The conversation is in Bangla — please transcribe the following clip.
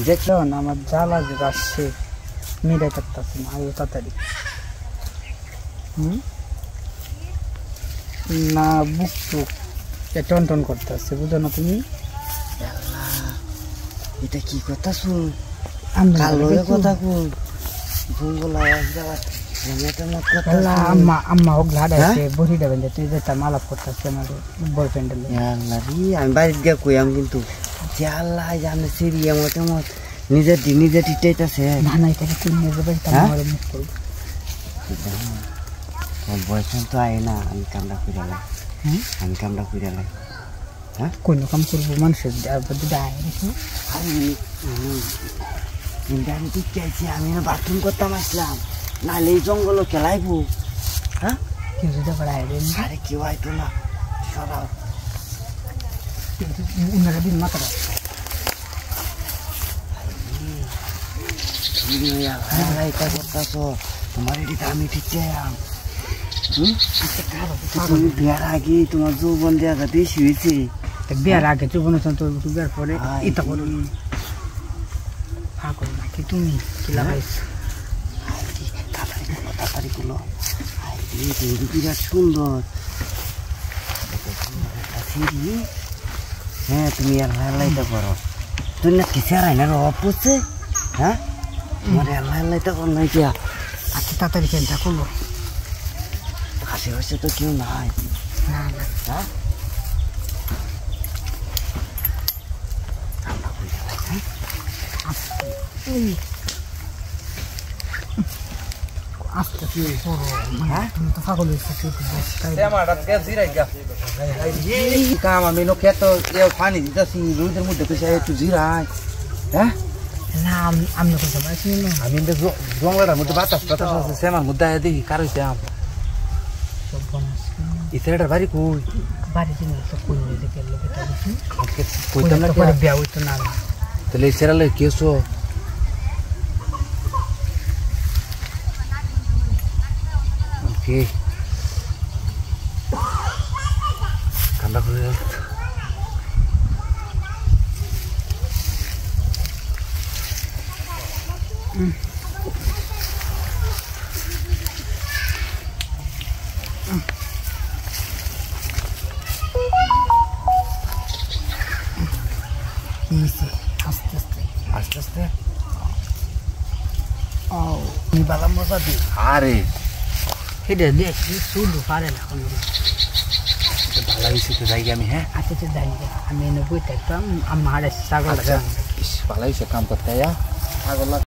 দেখলো না আমার জ্বালা যে আসছে মিলাই করতেছে না আগে তাড়াতাড়ি না বুক টুক টন টন করতেছে বুঝো না তুমি এটা কি কথা শুন কালো কথা কোন জঙ্গল আম্মা হোক ঘাড়াইছে বড়ি দেবেন যে তুই যেটা মালাপ করতেছে আমার বয়ফ্রেন্ড আমি বাড়িতে গিয়ে কইয়াম কিন্তু যে আল্লাহ জানে সিরিয়া মতো মত নিজের টিটাইতেছে না না এটাকে তুই নিয়ে যাবে আমার মুখ করবো বয়ফ্রেন্ড তো আয় না আমি কামড়া করে লাই হ্যাঁ কোন কাম করবো মানুষের আমি বাথরুম করতাম আসলাম নাহলে এই জঙ্গল খেলাইবো হ্যাঁ কেউ যদি আরে কেউ আইতো না সরাও উনারা দিন মাথা তোমার এটি আমি ঠিক চাই তুমি বিয়ার আগে তোমার যৌবন দেওয়া বেশি হয়েছে বিয়ার আগে যৌবন বিয়ার পরে এটা করো নাকি তুমি কি লাগাইছো তাড়াতাড়ি করলো বিরাট সুন্দর হ্যাঁ তুমি আর হাইলাইটটা করো তুই না কিছু আর আইনার অভাব পড়ছে হ্যাঁ তোমার আর হাইলাইটটা কর নাই কিয়া আচ্ছা তাড়াতাড়ি চেষ্টা করবো আশেপাশে তো কেউ নাই না না হ্যাঁ আস্তে তুমি তো পাগল কাম আমি খেত পানি দিতেছি রোদের মধ্যে একটু জিরাই হ্যাঁ না আমি করতে পারছি আমি জঙ্গলের মধ্যে বাতাস আছে সেমার মধ্যে দেখি কার হইছে এই ছেলেটার বাড়ি কই বাড়ি চিনি তো কই দেখে লোকেটা বুঝি কইতাম না বিয়া হইতো না তাহলে এই ছেলেলে কেসো ওকে ঠান্ডা করে আস্তে আস্তে ও নিবালা মজা দি আরে এটা দেখি শুধু পারে না ভালো হয়েছে তো যাই আমি হ্যাঁ আচ্ছা তো যাই আমি এনে বই থাকতাম আমার ছাগল ভালো হয়েছে কাম করতে ছাগল